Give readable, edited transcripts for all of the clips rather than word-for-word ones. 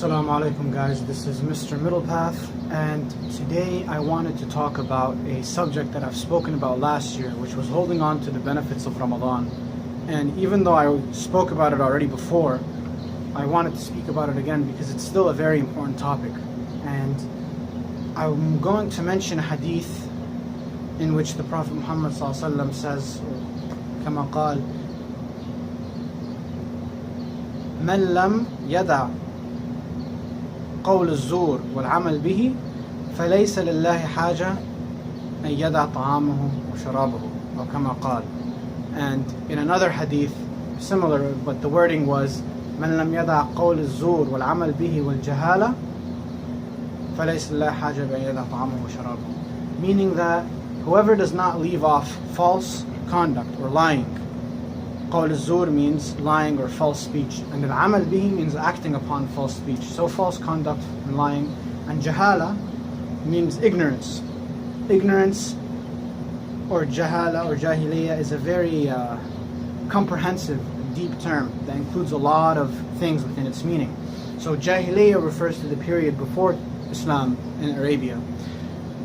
Assalamu alaikum guys, this is Mr. Middlepath, and today I wanted to talk about a subject that I've spoken about last year, which was holding on to the benefits of Ramadan. And even though I spoke about it already before, I wanted to speak about it again because it's still a very important topic. And I'm going to mention a hadith in which the Prophet Muhammad ﷺ says, كما قال من لم يدع قول الزور والعمل به فليس لله حاجة أن يدع طعامه وشرابه أو كما قال. And in another hadith similar, but the wording was من لم يدع قول الزور والعمل به والجهالة فليس لله حاجة بأن يدع طعامه وشرابه, meaning that whoever does not leave off false conduct or lying. قول الزور means lying or false speech, and العمل به means acting upon false speech, so false conduct and lying. And jahala means ignorance. Ignorance or jahala or jahiliya is a very comprehensive, deep term that includes a lot of things within its meaning. So jahiliya refers to the period before Islam in Arabia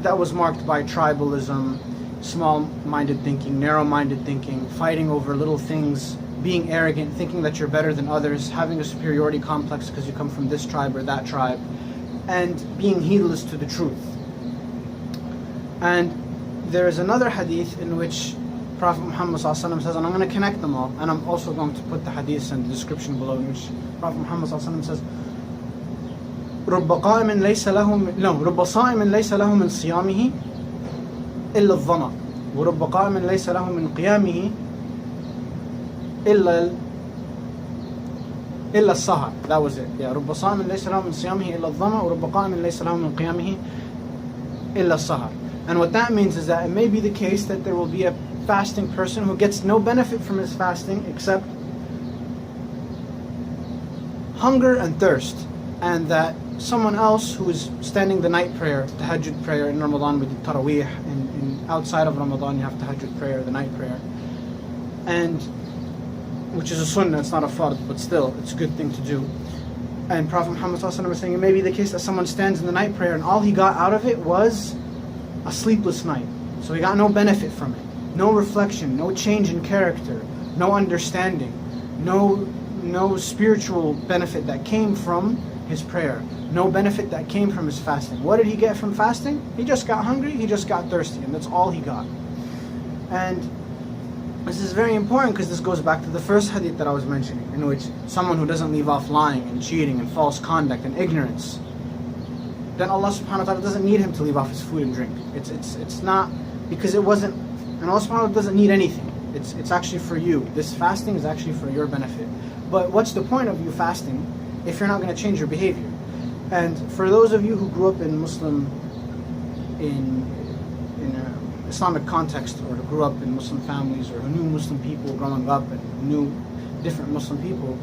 that was marked by tribalism, small-minded thinking, narrow-minded thinking, fighting over little things, being arrogant, thinking that you're better than others, having a superiority complex because you come from this tribe or that tribe, and being heedless to the truth. And there is another hadith in which Prophet Muhammad ﷺ says, and I'm going to connect them all, and I'm also going to put the hadiths in the description below, in which Prophet Muhammad ﷺ says, رب صائم ليس له من صيامه إلا الظمأ ورب قائم ليس له من قيامه إلا السهر. That was it. Yeah, رب صائم ليس له من صيامه إلا الظمأ ورب قائم ليس له من قيامه إلا السهر. And what that means is that it may be the case that there will be a fasting person who gets no benefit from his fasting except hunger and thirst, and that someone else who is standing the night prayer, tahajjud prayer in Ramadan, with the taraweeh, and outside of Ramadan you have tahajjud prayer, the night prayer, and which is a sunnah, it's not a fard, but still it's a good thing to do. And Prophet Muhammad was saying it may be the case that someone stands in the night prayer and all he got out of it was a sleepless night, so he got no benefit from it, no reflection, no change in character, no understanding, no spiritual benefit that came from his prayer, no benefit that came from his fasting. What did he get from fasting? He just got hungry, he just got thirsty, and that's all he got. And this is very important because this goes back to the first hadith that I was mentioning, in which someone who doesn't leave off lying and cheating and false conduct and ignorance, then Allah subhanahu wa ta'ala doesn't need him to leave off his food and drink. It's not, because it wasn't, and Allah subhanahu wa ta'ala doesn't need anything. It's actually for you. This fasting is actually for your benefit. But what's the point of you fasting if you're not going to change your behavior? And for those of you who grew up in an Islamic context, or who grew up in Muslim families, or who knew Muslim people growing up and knew different Muslim people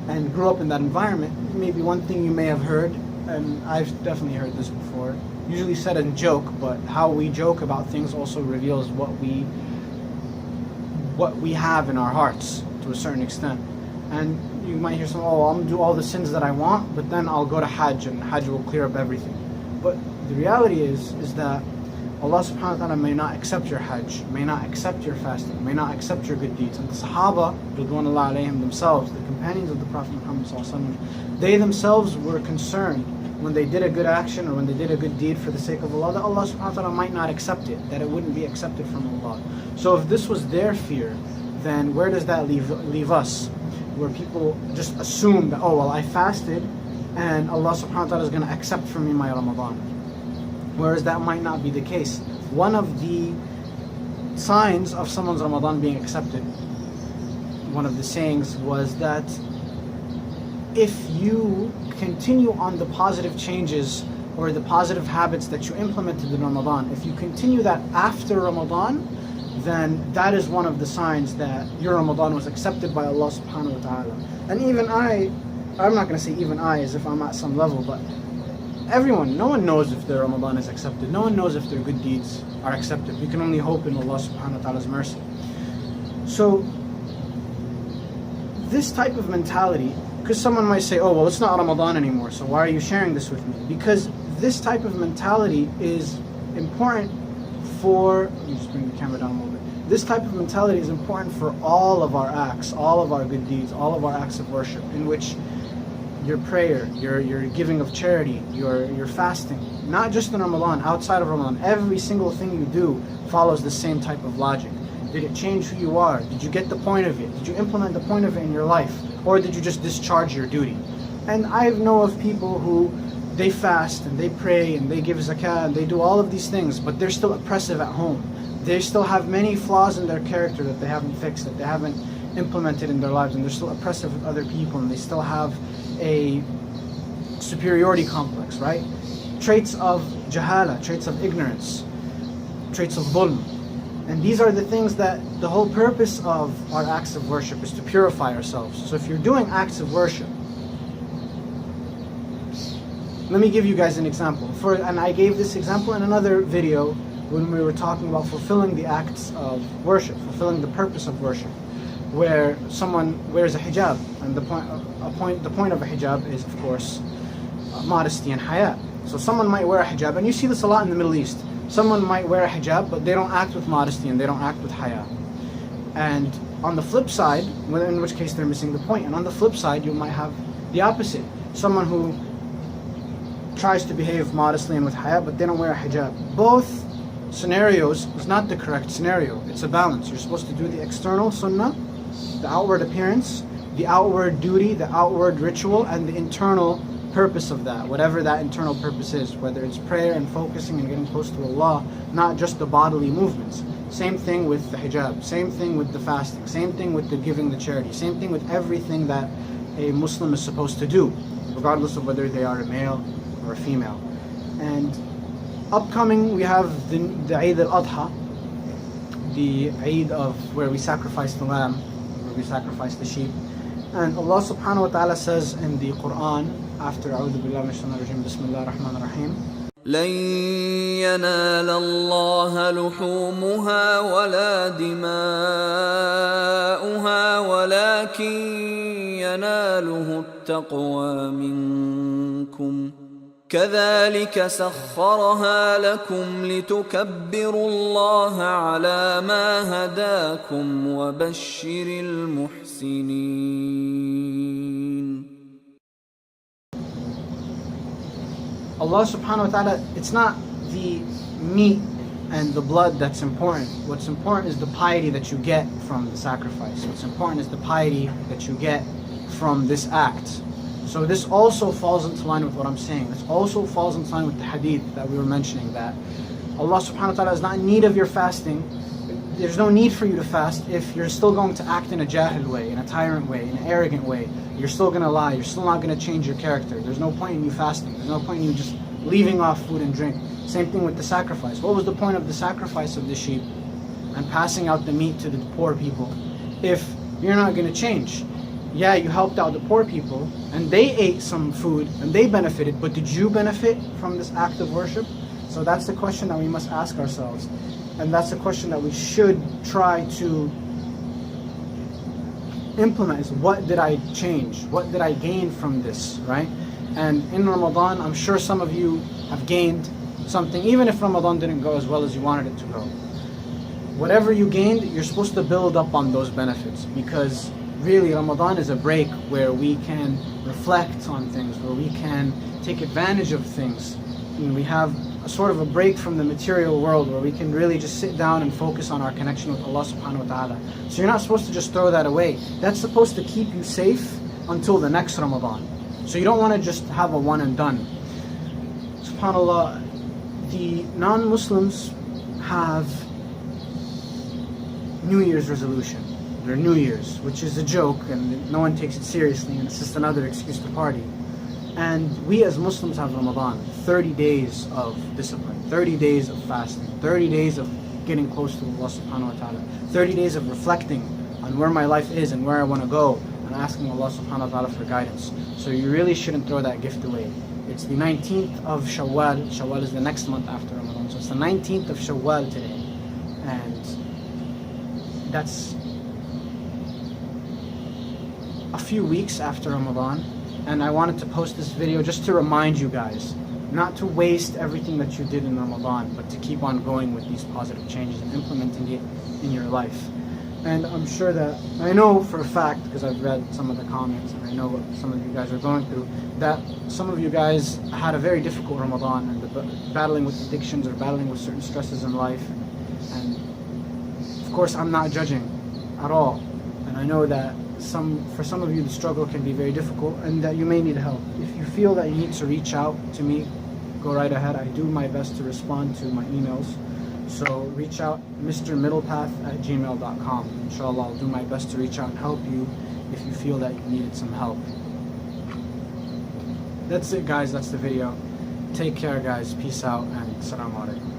and grew up in that environment, maybe one thing you may have heard, and I've definitely heard this before, usually said in joke, but how we joke about things also reveals what we have in our hearts to a certain extent. And you might hear some, I'm going to do all the sins that I want, but then I'll go to Hajj and Hajj will clear up everything. But the reality is that Allah subhanahu wa ta'ala may not accept your Hajj, may not accept your fasting, may not accept your good deeds. And the Sahaba, Ridwanullah alayhim themselves, the companions of the Prophet Muhammad sallallahu alaihi wasallam, they themselves were concerned when they did a good action or when they did a good deed for the sake of Allah, that Allah subhanahu wa ta'ala might not accept it, that it wouldn't be accepted from Allah. So if this was their fear, then where does that leave us? Where people just assume that, I fasted and Allah subhanahu wa ta'ala is going to accept from me my Ramadan. Whereas that might not be the case. One of the signs of someone's Ramadan being accepted, one of the sayings was that if you continue on the positive changes or the positive habits that you implemented in Ramadan, if you continue that after Ramadan, then that is one of the signs that your Ramadan was accepted by Allah subhanahu wa ta'ala. And even I'm not going to say even I as if I'm at some level, but everyone, no one knows if their Ramadan is accepted. No one knows if their good deeds are accepted. We can only hope in Allah subhanahu wa ta'ala's mercy. So this type of mentality Because someone might say, oh, well, it's not Ramadan anymore, so why are you sharing this with me? Because this type of mentality is important for, let me just bring the camera down a little bit. This type of mentality is important for all of our acts, all of our good deeds, all of our acts of worship, in which your prayer, your giving of charity, your fasting, not just in Ramadan, outside of Ramadan, every single thing you do follows the same type of logic. Did it change who you are? Did you get the point of it? Did you implement the point of it in your life? Or did you just discharge your duty? And I know of people who, they fast and they pray and they give zakah and they do all of these things, but they're still oppressive at home. They still have many flaws in their character that they haven't fixed, that they haven't implemented in their lives, and they're still oppressive with other people, and they still have a superiority complex, right? Traits of jahala, traits of ignorance, traits of dhulm. And these are the things that the whole purpose of our acts of worship is to purify ourselves. So if you're doing acts of worship, let me give you guys an example. And I gave this example in another video when we were talking about fulfilling the acts of worship, fulfilling the purpose of worship, where someone wears a hijab, and the point of a hijab is, of course, modesty and haya. So someone might wear a hijab, and you see this a lot in the Middle East. Someone might wear a hijab, but they don't act with modesty and they don't act with haya. And on the flip side, in which case they're missing the point. And on the flip side, you might have the opposite. Someone who tries to behave modestly and with haya, but they don't wear a hijab. Both scenarios is not the correct scenario. It's a balance. You're supposed to do the external sunnah, the outward appearance, the outward duty, the outward ritual, and the internal purpose of that, whatever that internal purpose is, whether it's prayer and focusing and getting close to Allah, not just the bodily movements. Same thing with the hijab, same thing with the fasting, same thing with the giving the charity, same thing with everything that a Muslim is supposed to do, regardless of whether they are a male or a female. And upcoming, we have the Eid al-Adha, the Eid of where we sacrifice the lamb, where we sacrifice the sheep. And Allah subhanahu wa ta'ala says in the Quran, after أعوذ بالله من الشيطان الرجيم بسم الله الرحمن الرحيم لن ينال الله لحومها ولا دماؤها ولكن يناله التقوى منكم كذلك سخرها لكم لتكبروا الله على ما هداكم وبشر المحسنين. Allah subhanahu wa ta'ala, it's not the meat and the blood that's important. What's important is the piety that you get from the sacrifice. What's important is the piety that you get from this act. So this also falls into line with what I'm saying. This also falls into line with the hadith that we were mentioning, that Allah subhanahu wa ta'ala is not in need of your fasting. There's no need for you to fast if you're still going to act in a jahil way, in a tyrant way, in an arrogant way. You're still going to lie. You're still not going to change your character. There's no point in you fasting. There's no point in you just leaving off food and drink. Same thing with the sacrifice. What was the point of the sacrifice of the sheep and passing out the meat to the poor people if you're not going to change? Yeah, you helped out the poor people and they ate some food and they benefited, but did you benefit from this act of worship? So that's the question that we must ask ourselves. And that's the question that we should try to implement, is what did I change? What did I gain from this, right? And in Ramadan, I'm sure some of you have gained something, even if Ramadan didn't go as well as you wanted it to go. Whatever you gained, you're supposed to build up on those benefits, because really Ramadan is a break where we can reflect on things, where we can take advantage of things. And we have a sort of a break from the material world where we can really just sit down and focus on our connection with Allah subhanahu wa ta'ala. So you're not supposed to just throw that away. That's supposed to keep you safe until the next Ramadan. So you don't want to just have a one and done. SubhanAllah, the non-Muslims have New Year's resolution. Their New Year's, which is a joke and no one takes it seriously, and it's just another excuse to party. And we as Muslims have Ramadan, 30 days of discipline, 30 days of fasting, 30 days of getting close to Allah subhanahu wa ta'ala, 30 days of reflecting on where my life is and where I want to go, and asking Allah subhanahu wa ta'ala for guidance. So you really shouldn't throw that gift away. It's the 19th of Shawwal. Shawwal is the next month after Ramadan. So it's the 19th of Shawwal today. And that's a few weeks after Ramadan, and I wanted to post this video just to remind you guys not to waste everything that you did in Ramadan, but to keep on going with these positive changes and implementing it in your life. And I'm sure that, I know for a fact, because I've read some of the comments and I know what some of you guys are going through, that some of you guys had a very difficult Ramadan and battling with addictions or battling with certain stresses in life. And of course I'm not judging at all. And I know that for some of you the struggle can be very difficult and that you may need help. If you feel that you need to reach out to me, go right ahead. I do my best to respond to my emails. So reach out, mrmiddlepath@gmail.com. Inshallah, I'll do my best to reach out and help you if you feel that you needed some help. That's it, guys. That's the video. Take care, guys. Peace out and Assalamu alaikum.